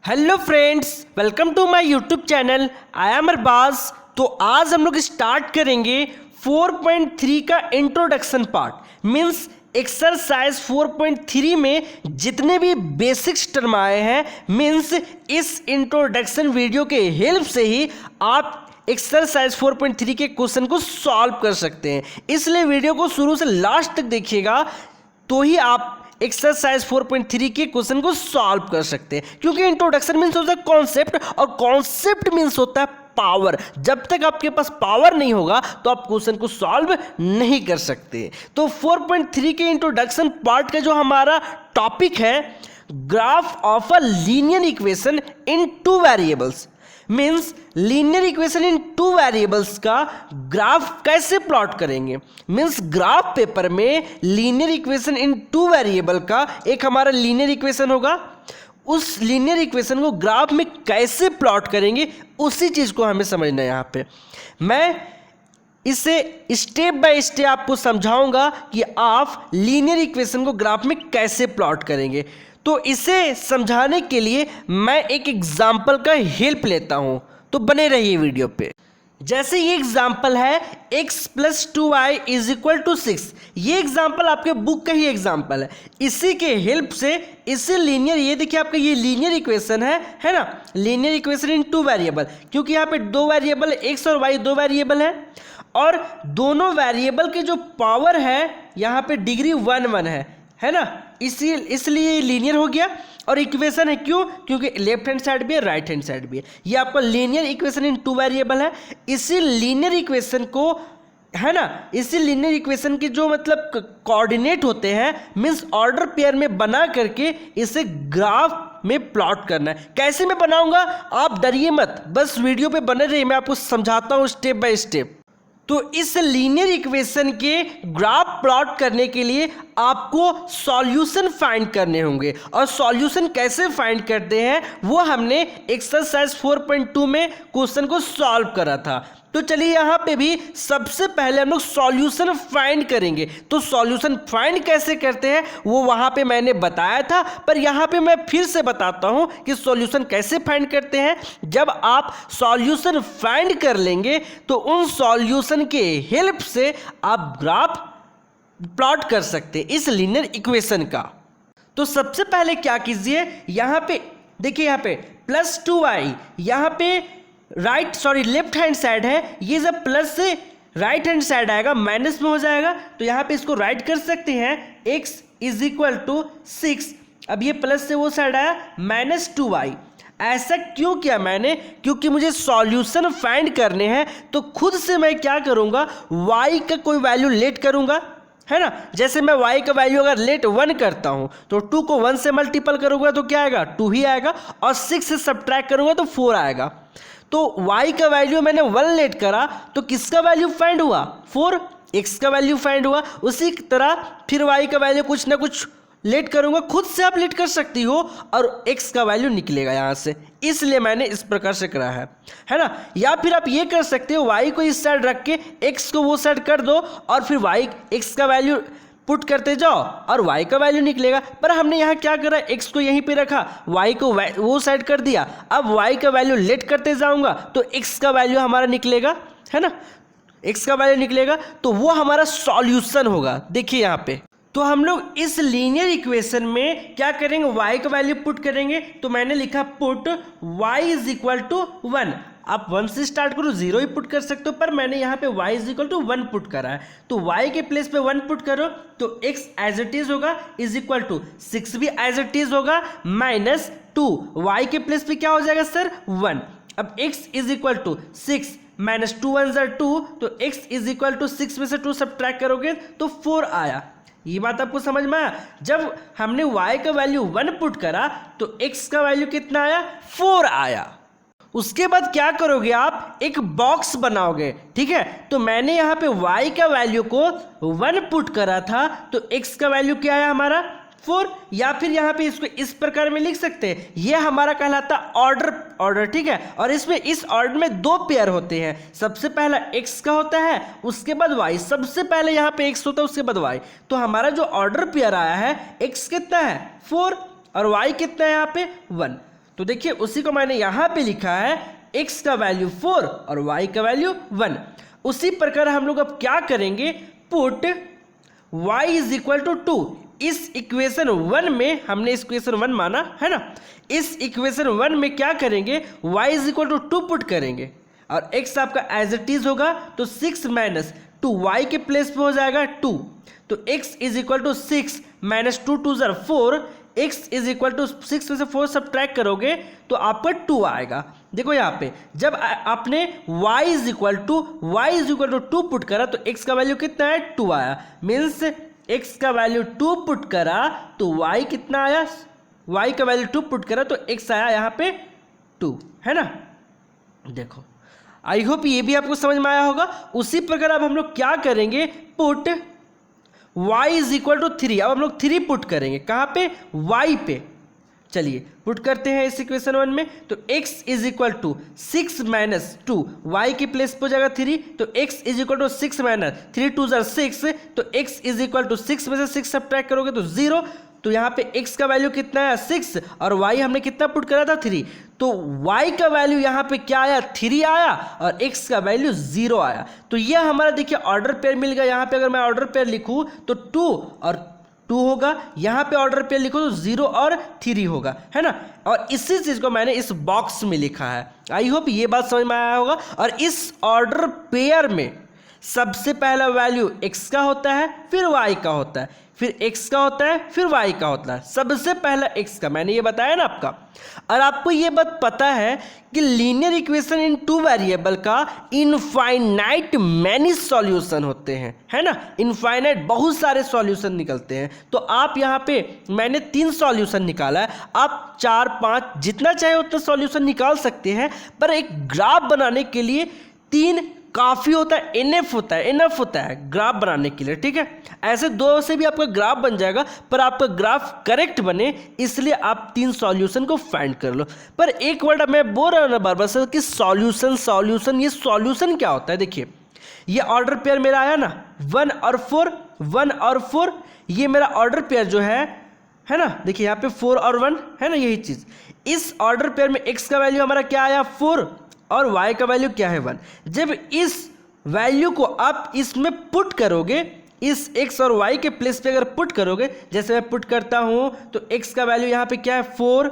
Hello friends, welcome to my YouTube channel. I am Arbaaz. तो आज हम लोग स्टार्ट करेंगे 4.3 का इंट्रोडक्शन पार्ट। मीन्स एक्सरसाइज 4.3 में जितने भी बेसिक्स टर्म आए हैं, मीन्स इस इंट्रोडक्शन वीडियो के हेल्प से ही आप एक्सरसाइज 4.3 के क्वेश्चन को सॉल्व कर सकते हैं। इसलिए वीडियो को शुरू से लास्ट तक देखिएगा तो ही आप एक्सरसाइज 4.3 के क्वेश्चन को सॉल्व कर सकते हैं। क्योंकि इंट्रोडक्शन मीन्स होता है कॉन्सेप्ट, और कॉन्सेप्ट मीन्स होता है पावर। जब तक आपके पास पावर नहीं होगा तो आप क्वेश्चन को सॉल्व नहीं कर सकते। तो 4.3 के इंट्रोडक्शन पार्ट का जो हमारा टॉपिक है, graph of a linear equation in two variables. Means linear equation in two variables का ग्राफ कैसे प्लॉट करेंगे। मीन्स ग्राफ पेपर में लीनियर इक्वेशन इन टू वेरिएबल का एक हमारा लीनियर इक्वेशन होगा, उस लीनियर इक्वेशन को ग्राफ में कैसे प्लॉट करेंगे उसी चीज़ को हमें समझना है। यहाँ पे मैं इसे स्टेप बाय स्टेप आपको समझाऊंगा कि आप लीनियर इक्वेशन को ग्राफ में कैसे प्लॉट करेंगे। तो इसे समझाने के लिए मैं एक एग्जाम्पल का हेल्प लेता हूं, तो बने रहिए वीडियो पे। जैसे ये एग्जाम्पल है x + 2y = 6। ये एग्जाम्पल आपके बुक का ही एग्जाम्पल है। इसी के हेल्प से इसे लीनियर, ये देखिए आपका ये लीनियर इक्वेशन है ना, लीनियर इक्वेशन इन टू वेरिएबल। क्योंकि यहाँ पे दो वेरिएबल x और y, दो वेरिएबल है, और दोनों वेरिएबल की जो पावर है यहाँ पे डिग्री 1 है ना, इसलिए लीनियर हो गया। और इक्वेशन है क्यों? क्योंकि लेफ्ट हैंड साइड भी है, राइट हैंड साइड भी है। ये आपका लीनियर इक्वेशन इन टू वेरिएबल है। इसी लीनियर इक्वेशन को, है ना, इसी लीनियर इक्वेशन के जो मतलब कोऑर्डिनेट होते हैं, मीन्स ऑर्डर पेयर में बना करके इसे ग्राफ में प्लॉट करना है। कैसे मैं बनाऊंगा आप डरिए मत, बस वीडियो पे बने रहिए, मैं आपको समझाता हूँ स्टेप बाय स्टेप। तो इस लीनियर इक्वेशन के ग्राफ प्लॉट करने के लिए आपको सॉल्यूशन फाइंड करने होंगे। और सॉल्यूशन कैसे फाइंड करते हैं वो हमने एक्सरसाइज 4.2 में क्वेश्चन को सॉल्व करा था। तो चलिए यहाँ पे भी सबसे पहले हम लोग सॉल्यूशन फाइंड करेंगे। तो सॉल्यूशन फाइंड कैसे करते हैं वो वहाँ पे मैंने बताया था, पर यहाँ पे मैं फिर से बताता हूँ कि सॉल्यूशन कैसे फाइंड करते हैं। जब आप सॉल्यूशन फाइंड कर लेंगे तो उन सॉल्यूशन के हेल्प से आप ग्राफ प्लॉट कर सकते हैं इस लीनियर इक्वेशन का। तो सबसे पहले क्या कीजिए, यहाँ पे देखिए, यहाँ पे +2y, यहाँ पे लेफ्ट हैंड साइड है, ये जब प्लस से राइट हैंड साइड आएगा माइनस में हो जाएगा। तो यहाँ पे इसको राइट कर सकते हैं x = 6। अब ये प्लस से वो साइड आया -2y। ऐसा क्यों किया मैंने? क्योंकि मुझे सॉल्यूशन फाइंड करने हैं। तो खुद से मैं क्या करूँगा, y का कोई वैल्यू लेट करूँगा, है ना। जैसे मैं y का वैल्यू अगर लेट 1 करता हूं तो 2 को 1 से मल्टीपल करूंगा तो क्या आएगा, 2 ही आएगा, और 6 से सब्ट्रैक्ट करूंगा तो 4 आएगा। तो y का वैल्यू मैंने 1 लेट करा तो किसका वैल्यू फाइंड हुआ, 4, x का वैल्यू फाइंड हुआ। उसी तरह फिर y का वैल्यू कुछ ना कुछ लेट करूंगा, खुद से आप लेट कर सकती हो, और x का वैल्यू निकलेगा यहाँ से। इसलिए मैंने इस प्रकार से करा है ना। या फिर आप ये कर सकते हो, y को इस साइड रख के x को वो साइड कर दो, और फिर x का वैल्यू पुट करते जाओ और y का वैल्यू निकलेगा। पर हमने यहाँ क्या करा, x को यहीं पे रखा, y को वो साइड कर दिया। अब y का वैल्यू लेट करते जाऊंगा तो x का वैल्यू हमारा निकलेगा, है ना, x का वैल्यू निकलेगा, तो वो हमारा सॉल्यूशन होगा। देखिए यहाँ पे तो हम लोग इस लीनियर इक्वेशन में क्या करेंगे, y का वैल्यू पुट करेंगे। तो मैंने लिखा पुट y = 1। आप 1 से स्टार्ट करो, 0 ही पुट कर सकते हो, पर मैंने यहाँ पे y = 1 पुट करा है। तो y के प्लेस पे 1 पुट करो तो x एज इट इज होगा = 6 भी एज इट इज होगा -2। y के प्लेस पे क्या हो जाएगा सर, 1। अब x = 6 -2 1 = 2, तो x = 6 में से 2 सब्ट्रैक्ट करोगे तो 4 आया। ये बात आपको समझ में आया? जब हमने y का वैल्यू 1 पुट करा तो x का वैल्यू कितना आया, 4 आया। उसके बाद क्या करोगे, आप एक बॉक्स बनाओगे, ठीक है। तो मैंने यहाँ पे y का वैल्यू को 1 पुट करा था, तो x का वैल्यू क्या आया हमारा, 4। या फिर यहाँ पे इसको इस प्रकार में लिख सकते हैं, ये हमारा कहलाता ऑर्डर, ठीक है। और इसमें इस ऑर्डर में 2 पेयर होते हैं, सबसे पहला x का होता है, उसके बाद y। सबसे पहले यहाँ पे x होता है, उसके बाद y। तो हमारा जो ऑर्डर पेयर आया है, x कितना है, 4, और y कितना है यहाँ पे, 1। तो देखिए उसी को मैंने यहाँ पे लिखा है x का वैल्यू 4 और y का वैल्यू 1। उसी प्रकार हम लोग अब क्या करेंगे, put y is equal to 2। इस इक्वेशन 1 में हमने इक्वेशन 1 माना है ना, इस इक्वेशन 1 में क्या करेंगे, y is equal to 2 put करेंगे और x आपका एज इट इज होगा तो 6 माइनस 2 y के प्लेस पे हो जाएगा 2, तो x is equal to 6 minus 2 2 ज़र 4, x इज इक्वल टू 6 में से 4 सब्ट्रैक्ट करोगे तो आपका 2 आएगा। देखो यहाँ पे जब आपने y is equal to 2 put करा तो x का वैल्यू कितना है, 2 आया। मीन्स x का वैल्यू 2 पुट करा तो y कितना आया, y का वैल्यू 2 पुट करा तो x आया यहाँ पे 2, है ना। देखो आई होप ये भी आपको समझ में आया होगा। उसी प्रकार अब हम लोग क्या करेंगे, put y is equal to 3। अब हम लोग 3 पुट करेंगे कहाँ पे, y पे। चलिए पुट करते हैं इस इक्वेशन 1 में, तो x is equal to 6 minus 2, y के प्लेस पे हो जाएगा 3, तो x is equal to 6 minus 3 2 ज़र 6, तो x इज इक्वल टू 6 में से 6 सब्ट्रैक्ट करोगे तो 0, तो यहाँ पे x का वैल्यू कितना है 6 और y हमने कितना पुट करा था 3, तो y का वैल्यू यहाँ पे क्या आया 3 आया और x का वैल्यू 0 आया। तो यह हमारा देखिए ऑर्डर पेयर मिल गया। यहाँ पे अगर मैं ऑर्डर पेयर लिखूँ तो 2 और 2 होगा, यहाँ पे ऑर्डर पेयर लिखो तो 0 और 3 होगा, है ना। और इसी चीज़ को मैंने इस बॉक्स में लिखा है। आई होप ये बात समझ में आया होगा। और इस ऑर्डर पेयर में सबसे पहला वैल्यू x का होता है, फिर y का होता है, फिर x का होता है, फिर y का होता है। सबसे पहला x का, मैंने ये बताया ना आपका। और आपको ये बात पता है कि लीनियर इक्वेशन इन 2 वेरिएबल का इनफाइनाइट मैनी सॉल्यूशन होते हैं, है ना। इनफाइनाइट बहुत सारे सॉल्यूशन निकलते हैं। तो आप यहाँ पे मैंने 3 सॉल्यूशन निकाला है, आप 4 5 जितना चाहे उतना सॉल्यूशन निकाल सकते हैं, पर एक ग्राफ बनाने के लिए 3 काफ़ी होता है, इनफ होता है ग्राफ बनाने के लिए, ठीक है। ऐसे 2 से भी आपका ग्राफ बन जाएगा, पर आपका ग्राफ करेक्ट बने इसलिए आप 3 सॉल्यूशन को फाइंड कर लो। पर एक वर्ड मैं बोल रहा हूँ ना बार बार सर कि सॉल्यूशन, ये सॉल्यूशन क्या होता है। देखिए ये ऑर्डर पेयर मेरा आया ना 1 और 4, ये मेरा ऑर्डर पेयर जो है ना। देखिए यहाँ पे 4 और 1 है ना, यही चीज़। इस ऑर्डर पेयर में x का वैल्यू हमारा क्या आया 4 और y का वैल्यू क्या है 1। जब इस वैल्यू को आप इसमें पुट करोगे, इस x और y के प्लेस पे अगर पुट करोगे, जैसे मैं पुट करता हूँ तो x का वैल्यू यहाँ पे क्या है 4,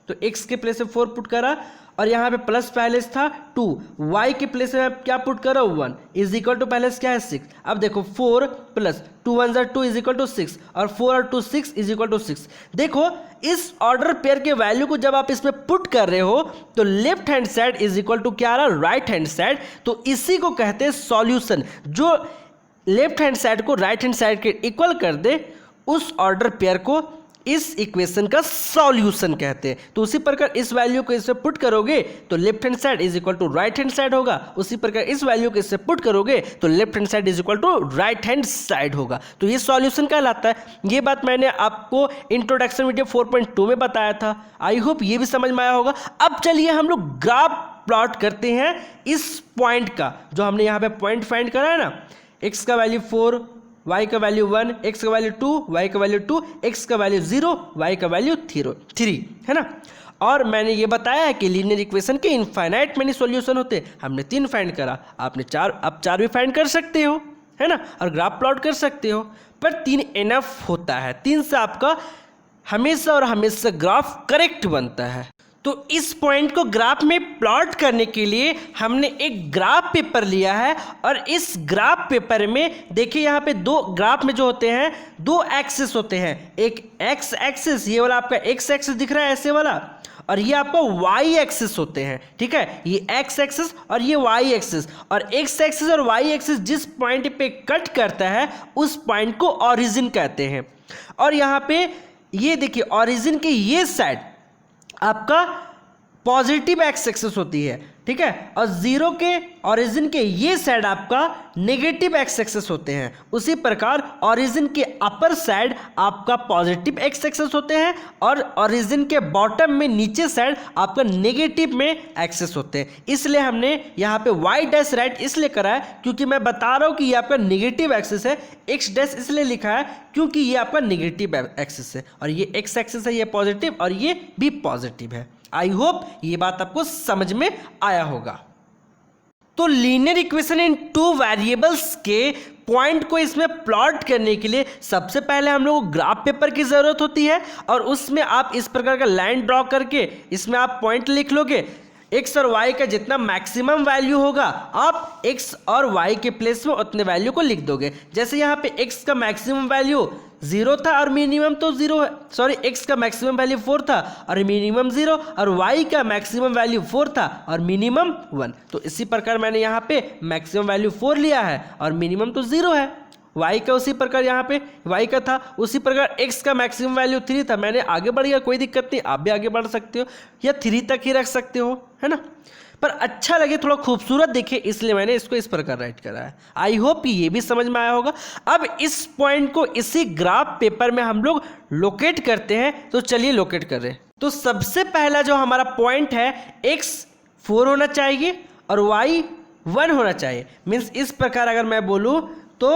तो x के प्लेस पे 4 पुट करा और यहाँ पे प्लस पहले से था 2, y के प्लेस पे मैं क्या पुट कर रहा हूँ 1 इज इक्वल टू पहले से क्या है 6। अब देखो 4 प्लस 2 1 ज़र 2 इज इक्वल टू 6 और 4 और 2 6 इज इक्वल टू 6। देखो इस ऑर्डर पेयर के वैल्यू को जब आप इसमें पुट कर रहे हो तो left hand side is equal to क्या आ रहा है राइट हैंड साइड। तो इसी को कहते हैं सॉल्यूशन। जो लेफ्ट हैंड साइड को राइट हैंड साइड के इक्वल कर दे उस ऑर्डर पेयर को इस इक्वेशन का सॉल्यूशन कहते हैं। तो उसी प्रकार इस वैल्यू को इससे पुट करोगे तो left hand side is equal to right hand side होगा, उसी प्रकार इस वैल्यू को इससे पुट करोगे तो left hand side is equal to right hand side होगा। तो ये सॉल्यूशन कहलाता है। ये बात मैंने आपको इंट्रोडक्शन वीडियो 4.2 में बताया था। आई होप ये भी समझ में आया होगा। अब चलिए हम लोग ग्राफ प्लॉट करते हैं इस पॉइंट का, जो हमने यहाँ पे पॉइंट फाइंड करा है ना। एक्स का वैल्यू 4, y का वैल्यू 1, x का वैल्यू 2, y का वैल्यू 2, x का वैल्यू 0, y का वैल्यू 3, है ना। और मैंने ये बताया है कि लीनियर इक्वेशन के इनफाइनाइट मैनी सॉल्यूशन होते हैं। हमने 3 फाइंड करा, आपने 4, अब 4 भी फाइंड कर सकते हो, है ना, और ग्राफ प्लॉट कर सकते हो। पर 3 इनफ होता है, 3 से आपका हमेशा और हमेशा ग्राफ करेक्ट बनता है। तो इस पॉइंट को ग्राफ में प्लॉट करने के लिए हमने एक ग्राफ पेपर लिया है और इस ग्राफ पेपर में देखिए यहाँ पे 2 ग्राफ में जो होते हैं 2 एक्सिस होते हैं। एक एक्स एक्सिस, ये वाला आपका एक्स एक्सिस दिख रहा है ऐसे वाला, और ये आपका वाई एक्सिस होते हैं, ठीक है। ये एक्स एक्सिस और ये वाई एक्सिस, और एक्स एक्सिस और वाई एक्सिस जिस पॉइंट पे कट करता है उस पॉइंट को ओरिजिन कहते हैं। और यहाँ पे ये देखिए ओरिजिन की ये साइड आपका पॉजिटिव एक्स एक्सिस होती है, ठीक है, और 0 के ओरिजिन के ये साइड आपका नेगेटिव एक्स एक्सिस होते हैं। उसी प्रकार ओरिजिन के अपर साइड आपका पॉजिटिव एक्स एक्सिस होते हैं और ओरिजिन के बॉटम में नीचे साइड आपका नेगेटिव में एक्सिस होते हैं। इसलिए हमने यहाँ पे वाई डैश राइट इसलिए करा है क्योंकि मैं बता रहा हूँ कि ये आपका नेगेटिव एक्सिस है। एक्स डैश इसलिए लिखा है क्योंकि ये आपका नेगेटिव एक्सिस है और ये एक्स एक्सिस है, ये पॉजिटिव और ये भी पॉजिटिव है। आई होप ये बात आपको समझ में आया होगा। तो लीनियर इक्वेशन इन टू वेरिएबल्स के पॉइंट को इसमें प्लॉट करने के लिए सबसे पहले हम लोग को ग्राफ पेपर की ज़रूरत होती है, और उसमें आप इस प्रकार का लाइन ड्रॉ करके इसमें आप पॉइंट लिख लोगे। एक्स और वाई का जितना मैक्सिमम वैल्यू होगा आप एक्स और वाई के प्लेस में उतने वैल्यू को लिख दोगे। जैसे यहाँ पे एक्स का मैक्सिमम वैल्यू 0 था और मिनिमम तो 0 है, सॉरी एक्स का मैक्सिमम वैल्यू 4 था और मिनिमम 0, और वाई का मैक्सिमम वैल्यू 4 था और मिनिमम 1। तो इसी प्रकार मैंने यहाँ पे मैक्सिमम वैल्यू 4 लिया है और मिनिमम तो 0 है। y का उसी प्रकार यहाँ पे y का था, उसी प्रकार x का मैक्सिमम वैल्यू 3 था। मैंने आगे बढ़ गया, कोई दिक्कत नहीं, आप भी आगे बढ़ सकते हो या 3 तक ही रख सकते हो, है ना। पर अच्छा लगे, थोड़ा खूबसूरत दिखे, इसलिए मैंने इसको इस प्रकार राइट करा है। आई होप ये भी समझ में आया होगा। अब इस पॉइंट को इसी ग्राफ पेपर में हम लोग लोकेट करते हैं, तो चलिए लोकेट कर रहे हैं। तो सबसे पहला जो हमारा पॉइंट है x 4 होना चाहिए और y 1 होना चाहिए। मीन्स इस प्रकार अगर मैं बोलूँ तो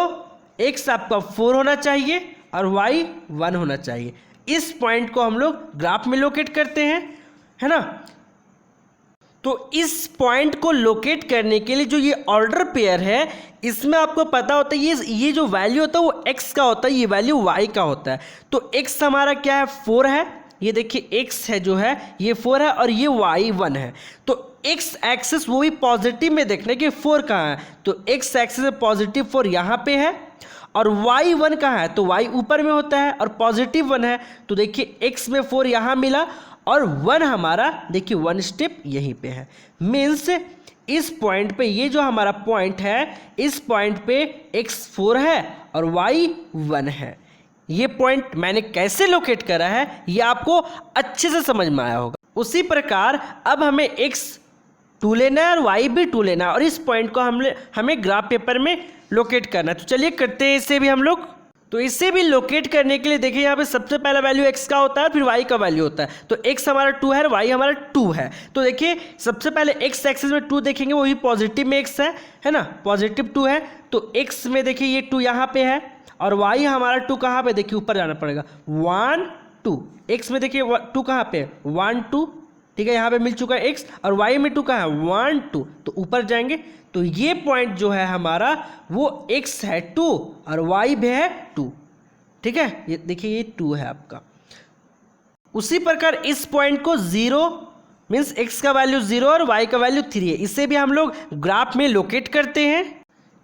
x आपका 4 होना चाहिए और y 1 होना चाहिए। इस पॉइंट को हम लोग ग्राफ में लोकेट करते हैं, है ना। तो इस पॉइंट को लोकेट करने के लिए जो ये ऑर्डर पेयर है, इसमें आपको पता होता है ये जो वैल्यू होता है वो x का होता है, ये वैल्यू y का होता है। तो x हमारा क्या है, 4 है। ये देखिए x है जो है ये 4 है और ये y 1 है। तो x एक्सिस वो भी पॉजिटिव में देखना कि 4 कहाँ है, तो x एक्सिस में पॉजिटिव 4 यहाँ पे है और y 1 कहाँ है, तो y ऊपर में होता है और पॉजिटिव 1 है। तो देखिए x में 4 यहाँ मिला और 1 हमारा देखिए 1 स्टेप यहीं पे है। मीन्स इस पॉइंट पे ये जो हमारा पॉइंट है, इस पॉइंट पे x 4 है और y 1 है। ये पॉइंट मैंने कैसे लोकेट करा है ये आपको अच्छे से समझ में आया होगा। उसी प्रकार अब हमें x 2 लेना है और y भी 2 लेना है और इस पॉइंट को हमें ग्राफ पेपर में लोकेट करना है। तो चलिए करते हैं इसे भी हम लोग। तो इसे भी लोकेट करने के लिए देखिए यहाँ पे सबसे पहला वैल्यू x का होता है, फिर y का वैल्यू होता है। तो x हमारा 2 है और y हमारा 2 है। तो देखिए सबसे पहले x एक्सिस में 2 देखेंगे, वही पॉजिटिव में x है ना, पॉजिटिव 2 है। तो x में देखिए ये 2 यहाँ पे है और y हमारा 2 कहाँ पे, देखिए ऊपर जाना पड़ेगा, 1 2। x में देखिए 2 कहाँ पे, 1 2, ठीक है, यहाँ पे मिल चुका है x, और y में 2 कहाँ है, 1 2, तो ऊपर जाएंगे। तो ये पॉइंट जो है हमारा वो x है 2 और y भी है 2, ठीक है, ये देखिए ये 2 है आपका। उसी प्रकार इस पॉइंट को 0 मीन्स x का वैल्यू 0 और y का वैल्यू 3 है, इसे भी हम लोग ग्राफ में लोकेट करते हैं।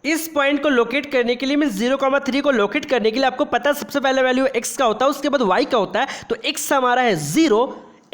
इस पॉइंट को लोकेट करने के लिए मीन्स 0,3 को लोकेट करने के लिए आपको पता है सबसे पहले वैल्यू x का होता है, उसके बाद y का होता है। तो x हमारा है 0,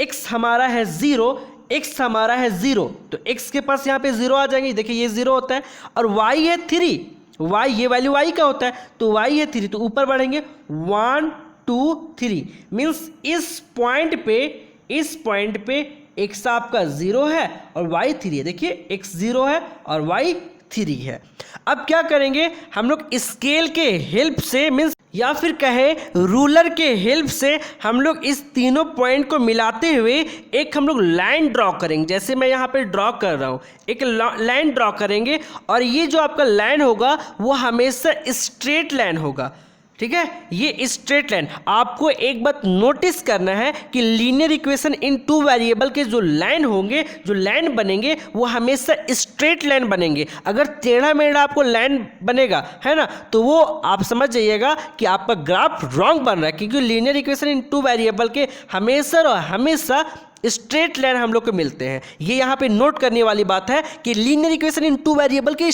x हमारा है 0, x हमारा है 0, तो x के पास यहाँ पे 0 आ जाएंगे, देखिए ये 0 होता है, और y है 3, y ये वैल्यू y का होता है, तो y है 3, तो ऊपर बढ़ेंगे 1 2 3। मीन्स इस पॉइंट पे x आपका 0 है और y 3 है। देखिए x 0 है और y 3 है। अब क्या करेंगे हम लोग, स्केल के हेल्प से मीन्स या फिर कहे रूलर के हेल्प से हम लोग इस तीनों पॉइंट को मिलाते हुए एक हम लोग लाइन ड्रॉ करेंगे। जैसे मैं यहाँ पे ड्रॉ कर रहा हूँ, एक लाइन ड्रॉ करेंगे और ये जो आपका लाइन होगा वो हमेशा स्ट्रेट लाइन होगा, ठीक है, ये स्ट्रेट लाइन। आपको एक बात नोटिस करना है कि लीनियर इक्वेशन इन टू वेरिएबल के जो लाइन होंगे, जो लाइन बनेंगे वो हमेशा स्ट्रेट लाइन बनेंगे। अगर टेढ़ा मेढ़ा आपको लाइन बनेगा, है ना, तो वो आप समझ जाइएगा कि आपका ग्राफ रॉन्ग बन रहा है, क्योंकि लीनियर इक्वेशन इन टू वेरिएबल के हमेशा और हमेशा स्ट्रेट लाइन हम लोग को मिलते हैं। ये यहाँ पे नोट करने वाली बात है कि लीनियर इक्वेशन इन टू वेरिएबल के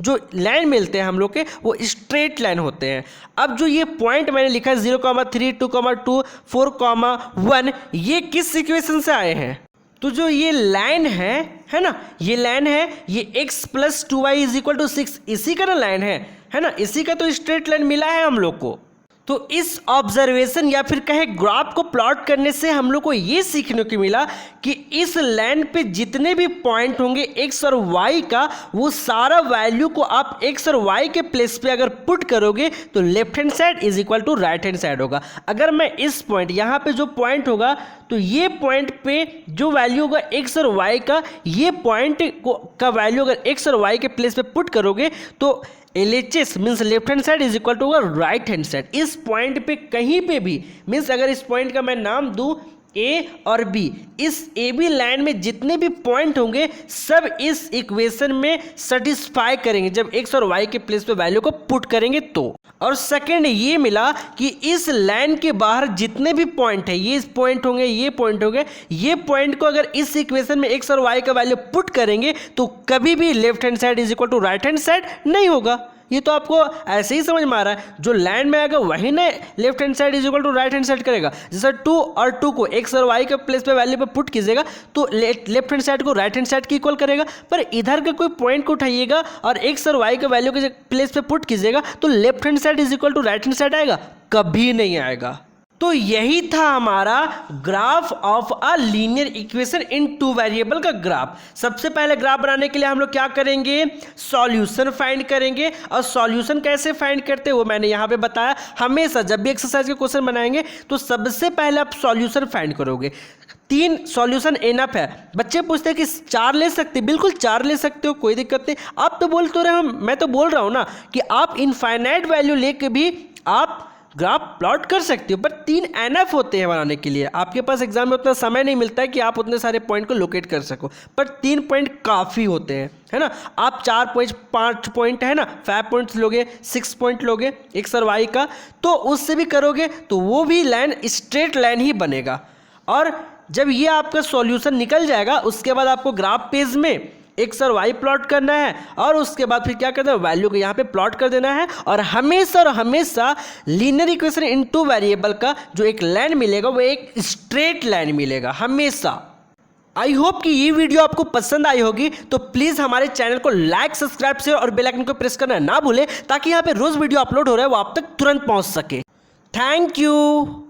जो लाइन मिलते हैं हम लोग के वो स्ट्रेट लाइन होते हैं। अब जो ये पॉइंट मैंने लिखा है 0,3 2,2 4,1, ये किस इक्वेशन से आए हैं? तो जो ये लाइन है ना, ये लाइन है, ये x + 2y = 6, इसी का ना लाइन है ना, इसी का तो स्ट्रेट लाइन मिला है हम लोग को। तो इस ऑब्जर्वेशन या फिर कहे ग्राफ को प्लॉट करने से हम लोग को ये सीखने को मिला कि इस लाइन पे जितने भी पॉइंट होंगे x और y का, वो सारा वैल्यू को आप x और y के प्लेस पे अगर पुट करोगे तो left hand side = right hand side होगा। अगर मैं इस पॉइंट यहाँ पे जो पॉइंट होगा, तो ये पॉइंट पे जो वैल्यू होगा x और y का, ये पॉइंट का वैल्यू अगर x और y के प्लेस पे पुट करोगे तो LHS means left hand side = right hand side. इस पॉइंट पे कहीं पे भी मीन्स अगर इस पॉइंट का मैं नाम दूं ए और बी, इस ए बी लाइन में जितने भी पॉइंट होंगे सब इस इक्वेशन में सेटिस्फाई करेंगे जब एक्स और वाई के प्लेस पे वैल्यू को पुट करेंगे तो। और सेकंड ये मिला कि इस लाइन के बाहर जितने भी पॉइंट है, ये पॉइंट होंगे, ये पॉइंट होंगे, ये पॉइंट को अगर इस इक्वेशन में एक्स और वाई का वैल्यू पुट करेंगे तो कभी भी left hand side is equal to right hand side नहीं होगा। ये तो आपको ऐसे ही समझ में आ रहा है, जो लाइन में आएगा वही ना left hand side is equal to right hand side करेगा। जैसे 2 और 2 को एक्स और वाई के प्लेस पे वैल्यू पे पुट कीजिएगा तो लेफ्ट हैंड साइड को राइट हैंड साइड की इक्वल करेगा, पर इधर का कोई पॉइंट को उठाइएगा और एक्स और वाई के वैल्यू के प्लेस पे पुट कीजिएगा तो left hand side is equal to right hand side आएगा? कभी नहीं आएगा। तो यही था हमारा graph of a linear equation in 2 variable का ग्राफ। सबसे पहले ग्राफ बनाने के लिए हम लोग क्या करेंगे, सॉल्यूशन फाइंड करेंगे। और सॉल्यूशन कैसे फाइंड करते हैं वो मैंने यहाँ पे बताया। हमेशा जब भी एक्सरसाइज के क्वेश्चन बनाएंगे तो सबसे पहले आप सॉल्यूशन फाइंड करोगे। 3 सॉल्यूशन एनफ है। बच्चे पूछते हैं कि 4 ले सकते, बिल्कुल 4 ले सकते हो, कोई दिक्कत नहीं। आप तो बोल तो रहे हो, मैं तो बोल रहा हूँ ना कि आप इनफाइनाइट वैल्यू लेके भी आप ग्राफ प्लॉट कर सकते हो, पर 3 एनएफ होते हैं बनाने के लिए। आपके पास एग्जाम में उतना समय नहीं मिलता है कि आप उतने सारे पॉइंट को लोकेट कर सको, पर 3 पॉइंट काफ़ी होते हैं, है ना। आप 4 पॉइंट 5 पॉइंट है ना, 5 पॉइंट्स लोगे, 6 पॉइंट लोगे एक्स और वाई का, तो उससे भी करोगे तो वो भी लाइन स्ट्रेट लाइन ही बनेगा। और जब ये आपका सॉल्यूशन निकल जाएगा उसके बाद आपको ग्राफ पेज में एक्स और वाई प्लॉट करना है और उसके बाद फिर क्या करना है, वैल्यू को यहाँ पे प्लॉट कर देना है। और हमेशा लीनियर इक्वेशन इन 2 वेरिएबल का जो एक लाइन मिलेगा वो एक स्ट्रेट लाइन मिलेगा हमेशा। आई होप कि ये वीडियो आपको पसंद आई होगी, तो प्लीज़ हमारे चैनल को लाइक, सब्सक्राइब, शेयर और बेल आइकन को प्रेस करना ना भूलें ताकि यहाँ पे रोज़ वीडियो अपलोड हो रहा है वो आप तक तुरंत पहुँच सके। Thank you.